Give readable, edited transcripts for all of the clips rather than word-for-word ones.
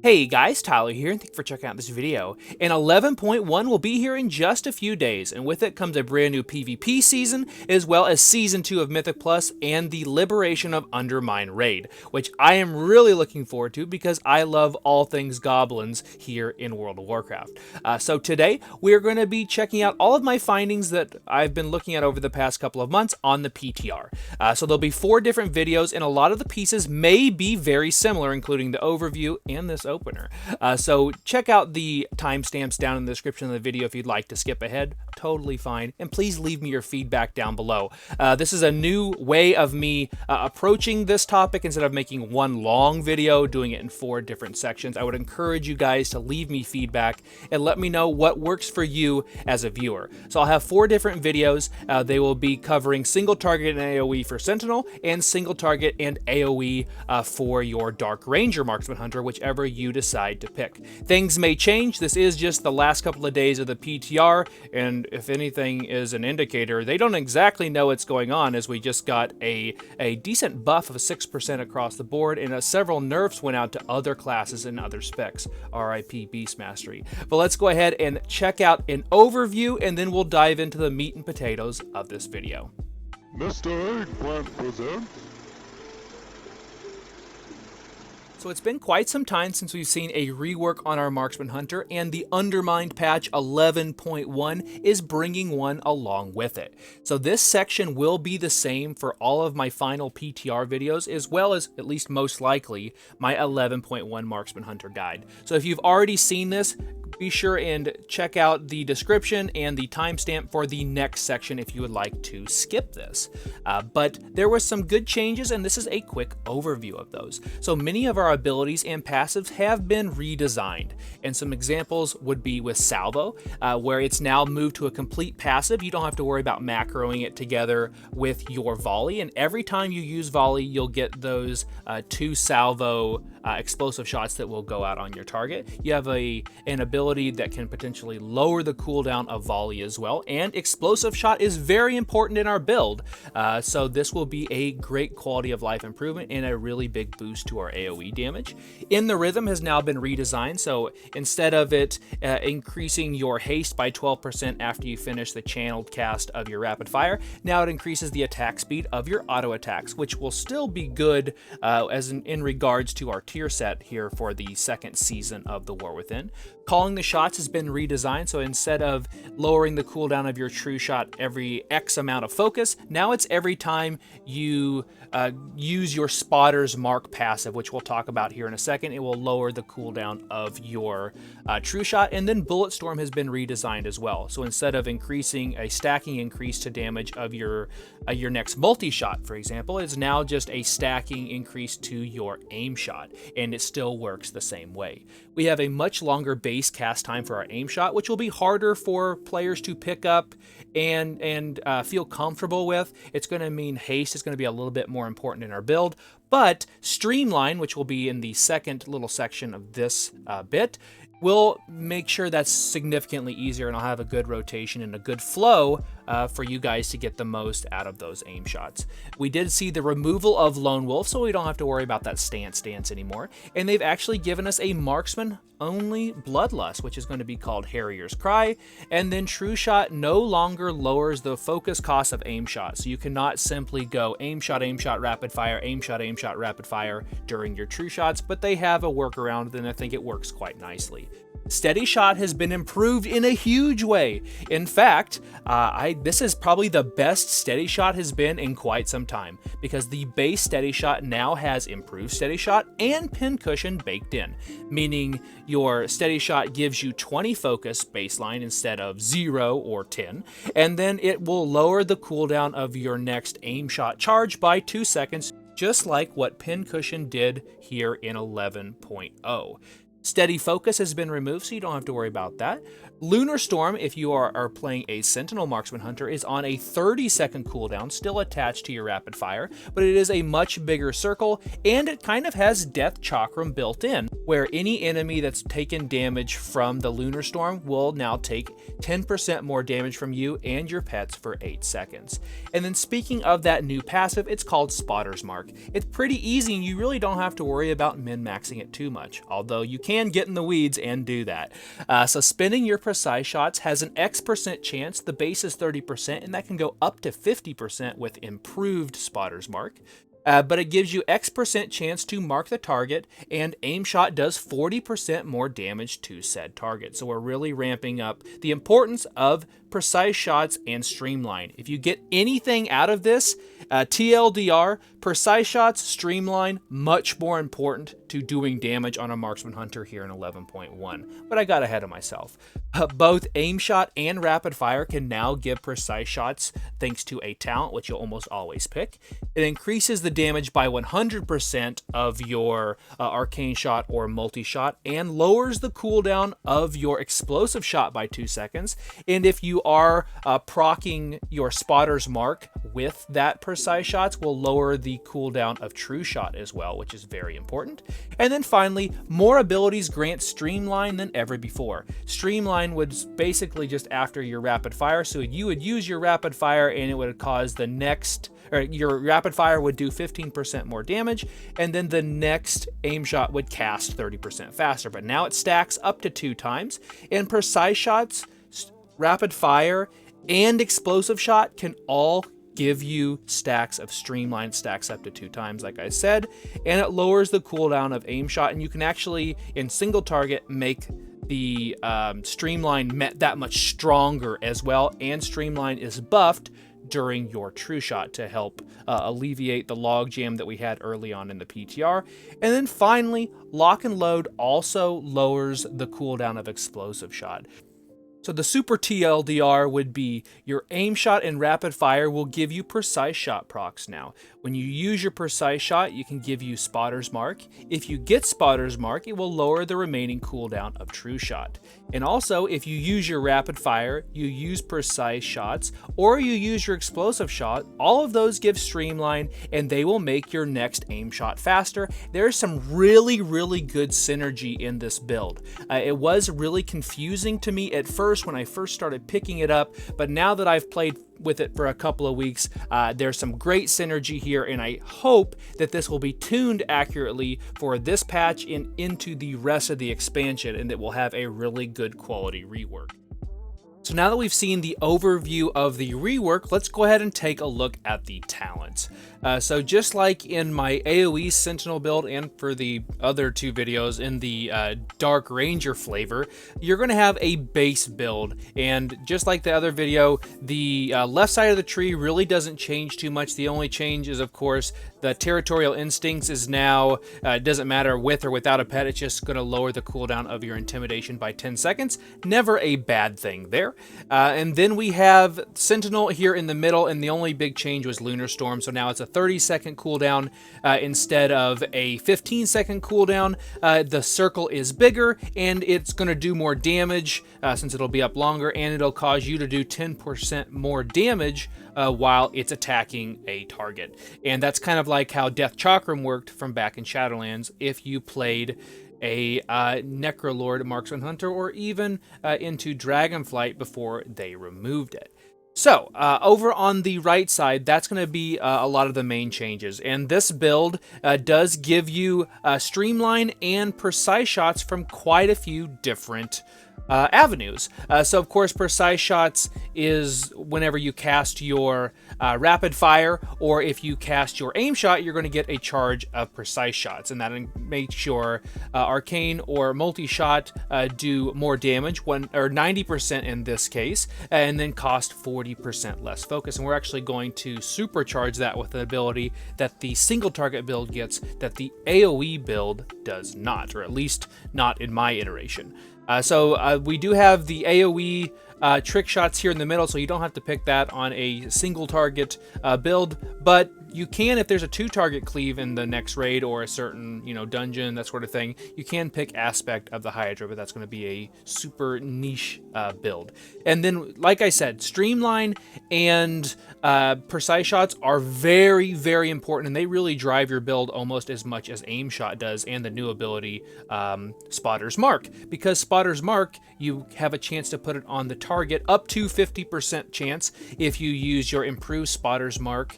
Hey guys, Tyler here, and thank you for checking out this video. And 11.1 will be here in just a few days, and with it comes a brand new PvP season, as well as Season 2 of Mythic Plus and the Liberation of Undermined raid, which I am really looking forward to because I love all things goblins here in World of Warcraft. So today, we are going to be checking out all of my findings that I've been looking at over the past couple of months on the PTR. So there'll be 4 different videos, and a lot of the pieces may be very similar, including the overview and this opener. So check out the timestamps down in the description of the video if you'd like to skip ahead. Totally fine. And please leave me your feedback down below. This is a new way of me approaching this topic. Instead of making one long video, doing it in 4 different sections, I would encourage you guys to leave me feedback and let me know what works for you as a viewer. So I'll have 4 different videos. They will be covering single target and AoE for Sentinel, and single target and AoE for your Dark Ranger Marksman Hunter, whichever you decide to pick. Things may change. This is just the last couple of days of the PTR, and if anything is an indicator, they don't exactly know what's going on, as we just got a decent buff of 6% across the board, and several nerfs went out to other classes and other specs. RIP Beast Mastery. But let's go ahead and check out an overview, and then we'll dive into the meat and potatoes of this video. Mr. Eggplant presents. So it's been quite some time since we've seen a rework on our Marksman Hunter, and the Undermined patch 11.1 is bringing one along with it. So this section will be the same for all of my final PTR videos, as well as, at least most likely, my 11.1 Marksman Hunter guide. So if you've already seen this, be sure and check out the description and the timestamp for the next section if you would like to skip this. But there were some good changes, and this is a quick overview of those. So many of our abilities and passives have been redesigned, and some examples would be with Salvo, where it's now moved to a complete passive. You don't have to worry about macroing it together with your volley, and every time you use volley, you'll get those 2 Salvo explosive shots that will go out on your target. You have an ability that can potentially lower the cooldown of volley as well, and explosive shot is very important in our build, so this will be a great quality of life improvement and a really big boost to our AoE damage. In the Rhythm has now been redesigned, so instead of it increasing your haste by 12% after you finish the channeled cast of your rapid fire, now it increases the attack speed of your auto attacks, which will still be good in regards to our tier set here for the second season of the War Within. Calling the shots has been redesigned, so instead of lowering the cooldown of your Trueshot every X amount of focus, now it's every time you use your Spotter's Mark passive, which we'll talk about here in a second. It will lower the cooldown of your Trueshot. And then Bullet Storm has been redesigned as well. So instead of increasing a stacking increase to damage of your next multi-shot, for example, it's now just a stacking increase to your aim shot, and it still works the same way. We have a much longer base cast time for our aim shot, which will be harder for players to pick up and feel comfortable with. It's going to mean haste is going to be a little bit more important in our build, but Streamline, which will be in the second little section of this bit, will make sure that's significantly easier, and I'll have a good rotation and a good flow for you guys to get the most out of those aim shots. We did see the removal of Lone Wolf, so we don't have to worry about that stance anymore, and they've actually given us a marksman only Bloodlust, which is going to be called Harrier's Cry, and then Trueshot no longer lowers the focus cost of aim shot, so you cannot simply go aim shot, rapid fire, aim shot, rapid fire during your true shots, but they have a workaround, and I think it works quite nicely. Steady Shot has been improved in a huge way. In fact, this is probably the best Steady Shot has been in quite some time, because the base Steady Shot now has improved Steady Shot and Pincushion baked in, meaning your Steady Shot gives you 20 focus baseline instead of 0 or 10, and then it will lower the cooldown of your next aim shot charge by 2 seconds, just like what Pincushion did here in 11.0. Steady Focus has been removed, so you don't have to worry about that. Lunar Storm, if you are playing a Sentinel Marksman Hunter, is on a 30-second cooldown, still attached to your rapid fire, but it is a much bigger circle, and it kind of has Death Chakram built in, where any enemy that's taken damage from the Lunar Storm will now take 10% more damage from you and your pets for 8 seconds. And then speaking of that new passive, it's called Spotter's Mark. It's pretty easy, and you really don't have to worry about min-maxing it too much, although you can get in the weeds and do that. So spinning your precise shots has an X% chance. The base is 30%, and that can go up to 50% with improved Spotter's Mark. But it gives you X% chance to mark the target, and aim shot does 40% more damage to said target. So we're really ramping up the importance of precise shots and streamline. If you get anything out of this, TLDR, precise shots, streamline, much more important to doing damage on a marksman hunter here in 11.1. But I got ahead of myself. Both aim shot and rapid fire can now give precise shots thanks to a talent, which you'll almost always pick. It increases the damage by 100% of your arcane shot or multi-shot, and lowers the cooldown of your explosive shot by 2 seconds. And if you are procking your Spotter's Mark with that precise shots, will lower the cooldown of Trueshot as well, which is very important. And then finally, more abilities grant Streamline than ever before. Streamline was basically just after your rapid fire, so you would use your rapid fire and it would cause the next, or your rapid fire would do 15% more damage, and then the next aim shot would cast 30% faster. But now it stacks up to 2 times, and precise shots, rapid fire, and explosive shot can all give you stacks of streamline, stacks up to 2 times, like I said, and it lowers the cooldown of aim shot, and you can actually, in single target, make the streamline that much stronger as well, and streamline is buffed during your Trueshot to help alleviate the logjam that we had early on in the PTR. And then finally, lock and load also lowers the cooldown of explosive shot. So the super TLDR would be your aim shot and rapid fire will give you precise shot procs now. When you use your precise shot, you can give you Spotter's Mark. If you get Spotter's Mark, it will lower the remaining cooldown of Trueshot. And also, if you use your rapid fire, you use precise shots, or you use your explosive shot, all of those give streamline, and they will make your next aim shot faster. There's some really, really good synergy in this build. It was really confusing to me at first when I first started picking it up, but now that I've played with it for a couple of weeks, there's some great synergy here, and I hope that this will be tuned accurately for this patch and into the rest of the expansion, and that we'll have a really good quality rework. So now that we've seen the overview of the rework, let's go ahead and take a look at the talents. So just like in my AoE Sentinel build and for the other 2 videos in the Dark Ranger flavor, you're going to have a base build. And just like the other video, the left side of the tree really doesn't change too much. The only change is, of course, the Territorial Instincts is now, it doesn't matter with or without a pet, it's just going to lower the cooldown of your Intimidation by 10 seconds. Never a bad thing there. And then we have Sentinel here in the middle, and the only big change was Lunar Storm, so now it's a 30-second cooldown instead of a 15-second cooldown. The circle is bigger, and it's going to do more damage since it'll be up longer, and it'll cause you to do 10% more damage while it's attacking a target. And that's kind of like how Death Chakram worked from back in Shadowlands if you played a Necrolord Marksman Hunter, or even into Dragonflight before they removed it. So over on the right side, that's going to be a lot of the main changes. And this build does give you streamline and precise shots from quite a few different avenues. So of course, precise shots is whenever you cast your rapid fire, or if you cast your aim shot, you're going to get a charge of precise shots, and that makes your arcane or multi-shot do more damage, 90% in this case, and then cost 40% less focus. And we're actually going to supercharge that with an ability that the single target build gets that the AoE build does not, or at least not in my iteration. So we do have the AoE trick shots here in the middle, so you don't have to pick that on a single target build, but you can, if there's a 2-target cleave in the next raid or a certain, dungeon, that sort of thing, you can pick Aspect of the Hydra, but that's going to be a super niche build. And then, like I said, streamline and precise shots are very, very important, and they really drive your build almost as much as aim shot does, and the new ability Spotter's Mark. Because Spotter's Mark, you have a chance to put it on the target, up to 50% chance if you use your improved Spotter's Mark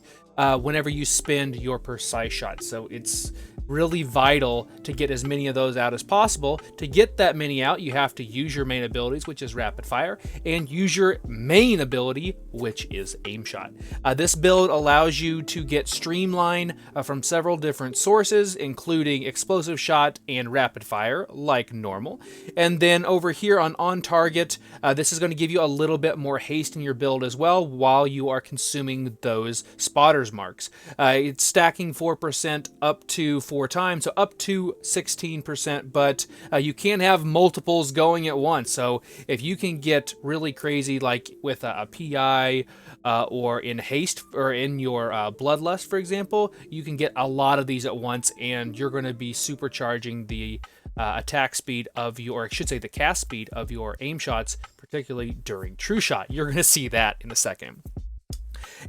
whenever you spend your precise shot. So it's really vital to get as many of those out as possible. To get that many out, you have to use your main abilities, which is rapid fire, and use your main ability, which is aim shot. This build allows you to get streamline from several different sources, including explosive shot and rapid fire, like normal. And then over here on target, this is going to give you a little bit more haste in your build as well while you are consuming those spotter's marks. It's stacking 4% up to 4 times, so up to 16%, but you can't have multiples going at once. So if you can get really crazy, like with a PI or in Haste or in your Bloodlust, for example, you can get a lot of these at once, and you're going to be supercharging the attack speed of your, or I should say the cast speed of your aim shots, particularly during Trueshot. You're going to see that in a second.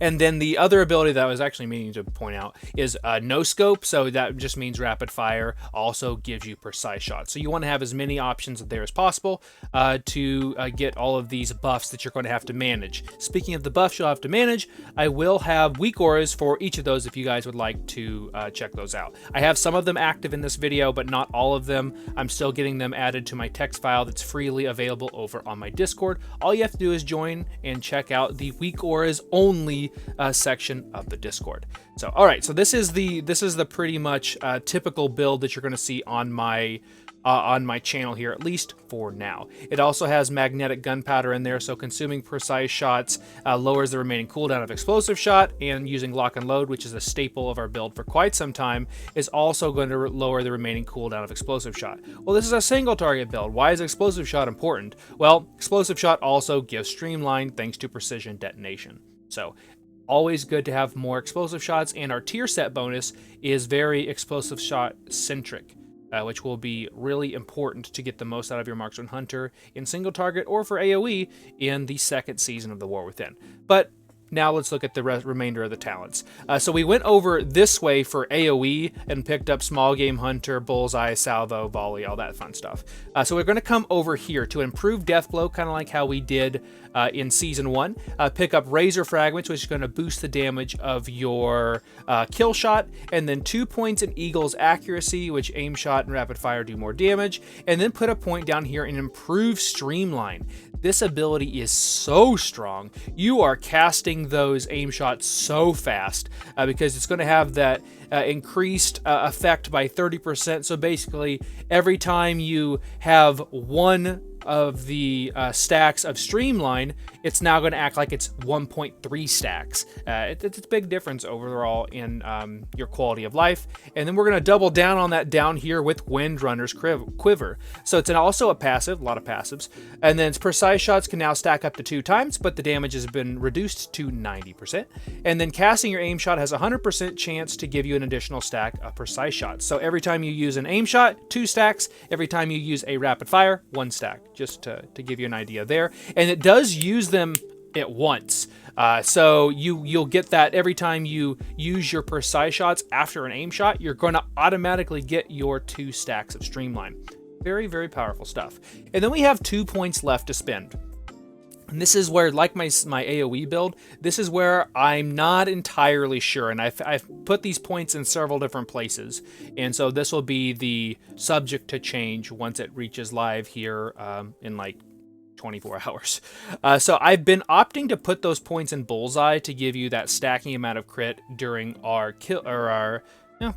And then the other ability that I was actually meaning to point out is no scope. So that just means rapid fire also gives you precise shots. So you want to have as many options there as possible to get all of these buffs that you're going to have to manage. Speaking of the buffs you'll have to manage, I will have weak auras for each of those if you guys would like to check those out. I have some of them active in this video, but not all of them. I'm still getting them added to my text file that's freely available over on my Discord. All you have to do is join and check out the weak auras only section of the Discord. So all right, so this is the pretty much typical build that you're going to see on my channel here, at least for now. It also has magnetic gunpowder in there, so consuming precise shots lowers the remaining cooldown of explosive shot, and using lock and load, which is a staple of our build for quite some time, is also going to lower the remaining cooldown of explosive shot. Well, this is a single target build. Why is explosive shot important? Well, explosive shot also gives streamline thanks to precision detonation. So always good to have more explosive shots, and our tier set bonus is very explosive shot centric, which will be really important to get the most out of your Marksman Hunter in single target or for AoE in the second season of the War Within. But now let's look at the remainder of the talents. So we went over this way for AoE and picked up Small Game Hunter, Bullseye, Salvo, Volley, all that fun stuff. So we're going to come over here to improve Deathblow, kind of like how we did in Season 1. Pick up Razor Fragments, which is going to boost the damage of your kill shot, and then 2 points in Eagle's Accuracy, which aim shot and rapid fire do more damage, and then put a point down here and improve Streamline. This ability is so strong. You are casting those aim shots so fast because it's going to have that increased effect by 30%. So basically, every time you have one of the stacks of Streamline, it's now going to act like it's 1.3 stacks. It's a big difference overall in your quality of life. And then we're going to double down on that down here with Windrunner's Quiver. So it's also a passive, a lot of passives. And then its precise shots can now stack up to 2 times, but the damage has been reduced to 90%. And then casting your aim shot has a 100% chance to give you an additional stack of precise shots. So every time you use an aim shot, 2 stacks. Every time you use a rapid fire, 1 stack. Just to give you an idea there. And it does use them at once. So you'll get that every time you use your precise shots after an aim shot, you're going to automatically get your 2 stacks of Streamline. Very, very powerful stuff. And then we have 2 points left to spend. And this is where, like my AoE build, this is where I'm not entirely sure. And I've put these points in several different places. And so this will be the subject to change once it reaches live here in like 24 hours. So I've been opting to put those points in Bullseye to give you that stacking amount of crit during our kill, or our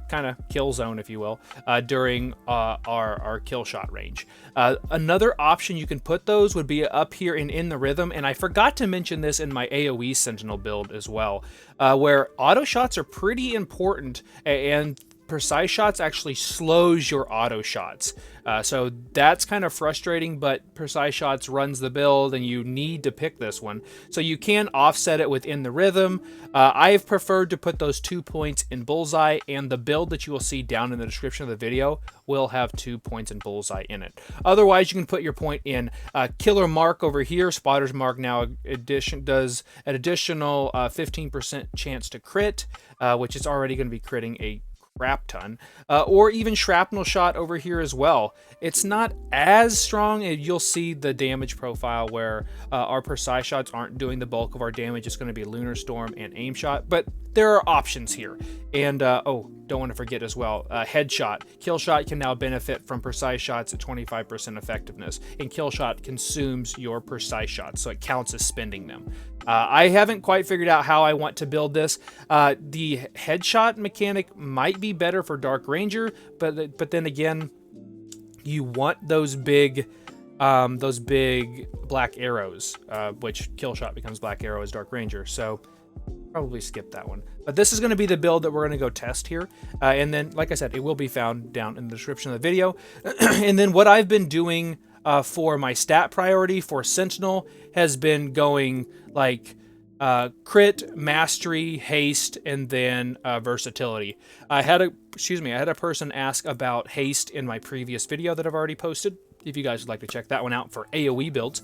kind of kill zone, if you will, during our kill shot range. Another option you can put those would be up here in the rhythm, and I forgot to mention this in my AoE Sentinel build as well, where auto shots are pretty important, and precise shots actually slows your auto shots. So that's kind of frustrating, but precise shots runs the build and you need to pick this one. So you can offset it within the rhythm. I've preferred to put those 2 points in Bullseye, and the build that you will see down in the description of the video will have 2 points in Bullseye in it. Otherwise, you can put your point in Killer Mark over here. Spotter's Mark now does an additional 15% chance to crit, which is already going to be critting a crap ton, or even Shrapnel Shot over here as well. It's not as strong. You'll see the damage profile where our precise shots aren't doing the bulk of our damage. It's going to be Lunar Storm and Aim Shot, but there are options here. And, oh, don't want to forget as well, headshot. Killshot can now benefit from precise shots at 25% effectiveness, and Killshot consumes your precise shots, so it counts as spending them. I haven't quite figured out how I want to build this. The headshot mechanic might be better for Dark Ranger, but then again, you want those big black arrows, which Killshot becomes black arrow as Dark Ranger, so probably skip that one. But this is going to be the build that we're going to go test here, and then, like I said, it will be found down in the description of the video. And then what I've been doing for my stat priority for Sentinel has been going like crit, mastery, haste, and then versatility. I had a person ask about haste in my previous video that I've already posted. If you guys would like to check that one out for AoE builds.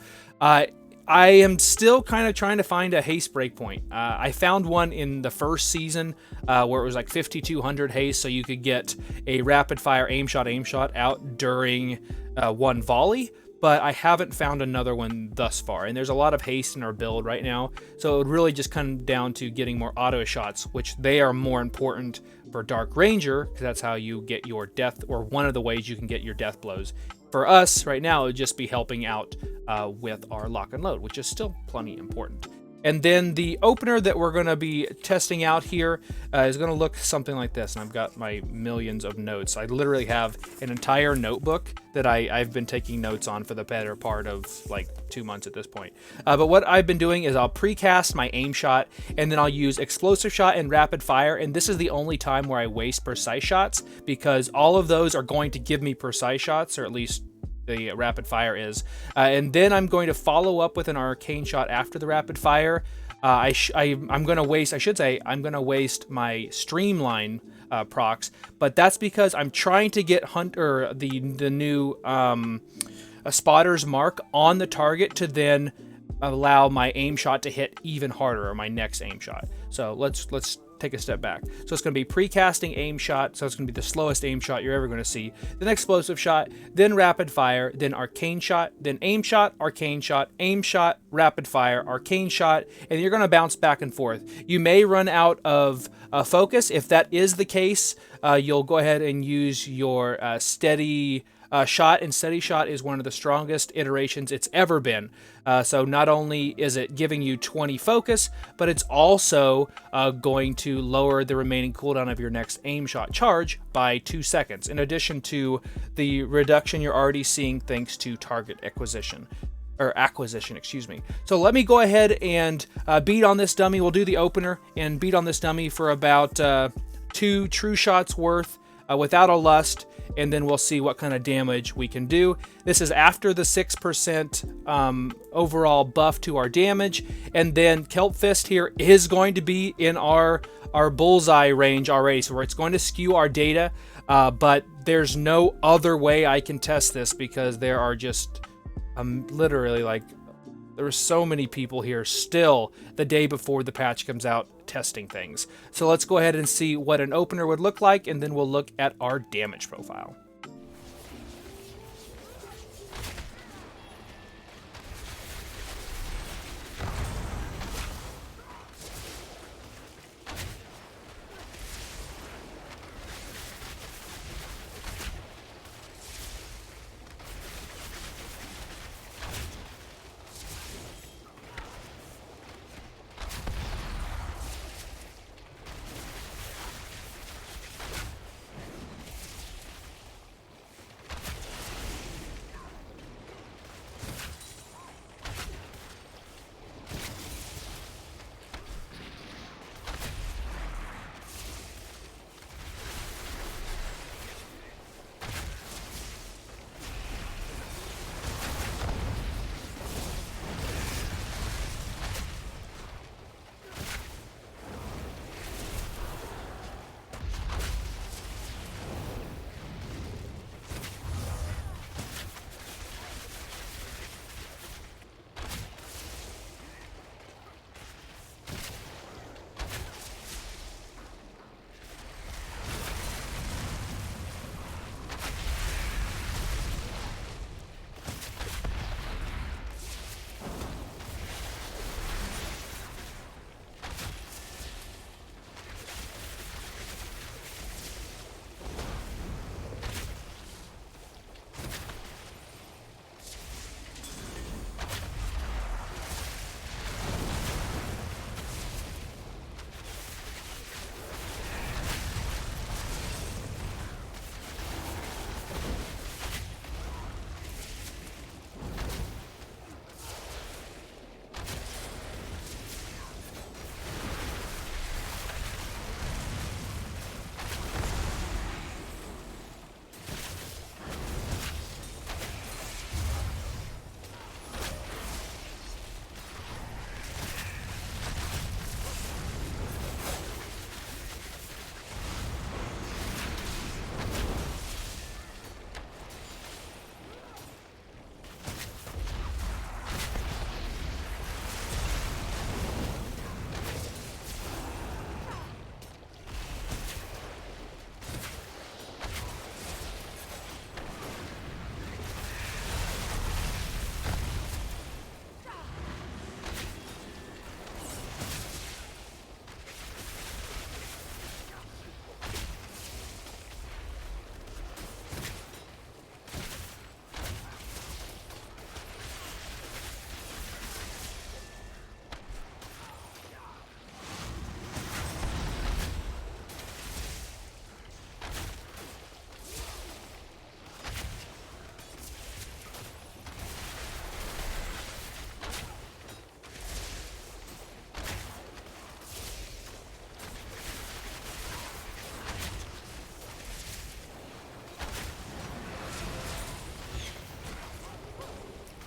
I am still kind of trying to find a haste breakpoint. I found one in the first season where it was like 5200 haste, so you could get a rapid fire aim shot out during one volley, but I haven't found another one thus far. And there's a lot of haste in our build right now, so it would really just come down to getting more auto shots, which they are more important for Dark Ranger, because that's how you get your death, or one of the ways you can get your death blows. For us right now, it would just be helping out with our lock and load, which is still plenty important. And then the opener that we're going to be testing out here is going to look something like this. And I've got my millions of notes. I literally have an entire notebook that I've been taking notes on for the better part of like 2 months at this point. But what I've been doing is I'll precast my aim shot, and then I'll use explosive shot and rapid fire. And this is the only time where I waste precise shots, because all of those are going to give me precise shots, or at least the rapid fire is. And then I'm going to follow up with an arcane shot after the rapid fire. I'm going to waste my streamline procs, but that's because I'm trying to get the new a spotter's mark on the target to then allow my aim shot to hit even harder, or my next aim shot. So let's take a step back. So it's going to be precasting aim shot, so it's going to be the slowest aim shot you're ever going to see, then explosive shot, then rapid fire, then arcane shot, then aim shot, arcane shot, aim shot, rapid fire, arcane shot, and you're going to bounce back and forth. You may run out of focus. If that is the case, you'll go ahead and use your steady shot, and steady shot is one of the strongest iterations it's ever been. So not only is it giving you 20 focus, but it's also going to lower the remaining cooldown of your next aim shot charge by 2 seconds, in addition to the reduction you're already seeing thanks to target acquisition, excuse me. So let me go ahead and beat on this dummy. We'll do the opener and beat on this dummy for about 2 true shots worth without a lust, and then we'll see what kind of damage we can do. This is after the 6% overall buff to our damage, and then Kelp Fist here is going to be in our bullseye range already, so it's going to skew our data, but there's no other way I can test this, because there are just literally, like, there's so many people here still the day before the patch comes out testing things. So let's go ahead and see what an opener would look like, and then we'll look at our damage profile.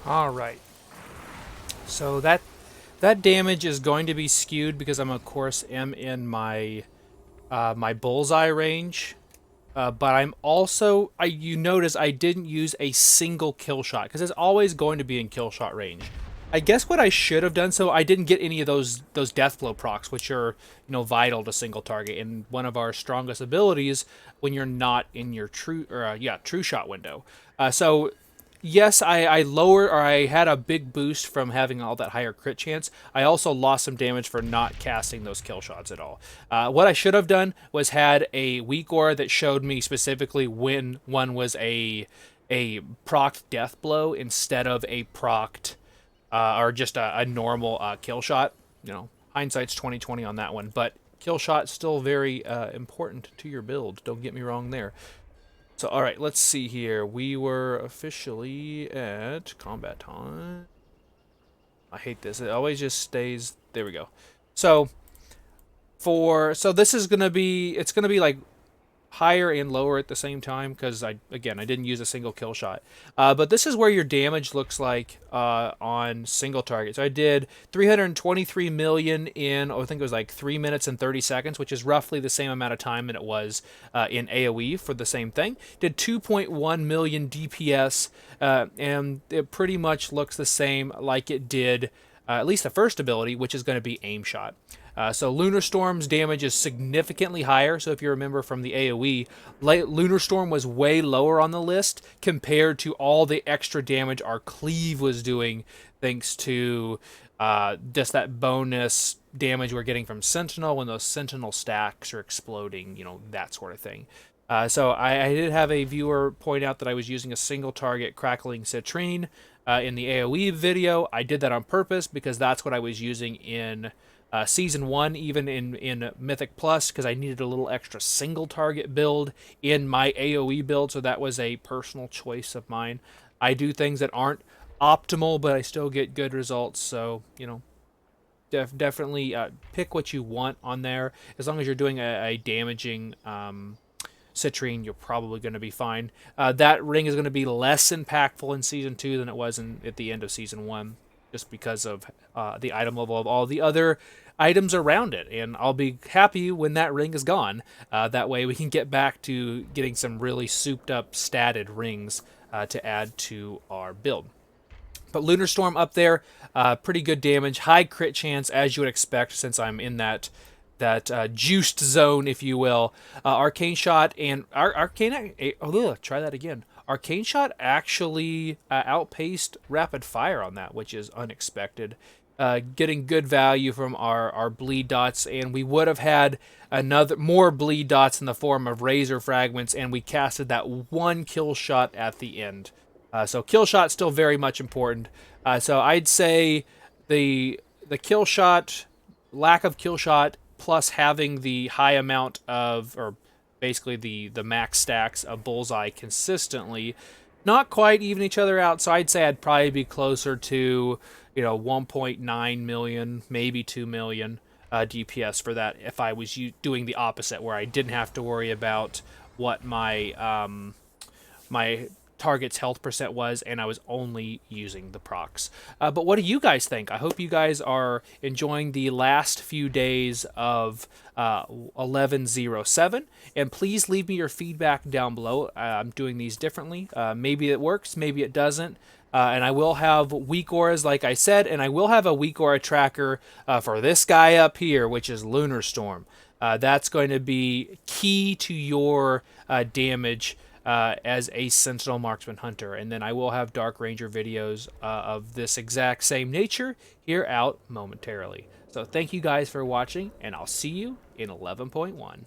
All right. So that damage is going to be skewed because I'm of course am in my my bullseye range. But I'm also, you notice I didn't use a single kill shot because it's always going to be in kill shot range. I guess what I should have done, so I didn't get any of those death blow procs, which are vital to single target and one of our strongest abilities when you're not in your true shot window. So yes, I lowered, or I had a big boost from having all that higher crit chance. I also lost some damage for not casting those kill shots at all. What I should have done was had a weak aura that showed me specifically when one was a procced death blow instead of a procced or just a normal kill shot. Hindsight's 20/20 on that one, but kill shot still very important to your build. Don't get me wrong there. So, all right, let's see here. We were officially at combat time. I hate this. It always just stays. There we go. So, this is gonna be. It's gonna be like higher and lower at the same time because I didn't use a single kill shot. But this is where your damage looks like on single target. So I did 323 million in, I think it was like 3 minutes and 30 seconds, which is roughly the same amount of time that it was in AoE for the same thing. Did 2.1 million DPS, and it pretty much looks the same like it did at least the first ability, which is going to be aim shot. So Lunar Storm's damage is significantly higher. So if you remember from the AoE, Lunar Storm was way lower on the list compared to all the extra damage our cleave was doing, thanks to just that bonus damage we're getting from Sentinel when those Sentinel stacks are exploding, that sort of thing. So I did have a viewer point out that I was using a single target crackling citrine in the AoE video. I did that on purpose because that's what I was using in Season 1, even in Mythic Plus, because I needed a little extra single target build in my AoE build, so that was a personal choice of mine. I do things that aren't optimal, but I still get good results, so, definitely pick what you want on there. As long as you're doing a damaging citrine, you're probably going to be fine. That ring is going to be less impactful in Season 2 than it was at the end of Season 1, just because of the item level of all the other items around it, and I'll be happy when that ring is gone. That way we can get back to getting some really souped up statted rings to add to our build. But Lunar Storm up there, pretty good damage, high crit chance as you would expect since I'm in that juiced zone, if you will. Arcane Shot and Arcane. Try that again. Arcane Shot actually outpaced Rapid Fire on that, which is unexpected. Getting good value from our bleed dots, and we would have had more bleed dots in the form of razor fragments, and we casted that one kill shot at the end. So kill shot still very much important. So I'd say the kill shot, lack of kill shot, plus having the high amount of, or basically the max stacks of bullseye consistently, not quite even each other out. So I'd say I'd probably be closer to 1.9 million, maybe 2 million DPS for that if I was doing the opposite, where I didn't have to worry about what my my target's health percent was, and I was only using the procs. But what do you guys think? I hope you guys are enjoying the last few days of 11.07, and please leave me your feedback down below. I'm doing these differently. Maybe it works, maybe it doesn't. And I will have weak auras, like I said, and I will have a weak aura tracker for this guy up here, which is Lunar Storm. That's going to be key to your damage as a Sentinel Marksman Hunter. And then I will have Dark Ranger videos of this exact same nature here out momentarily. So thank you guys for watching, and I'll see you in 11.1.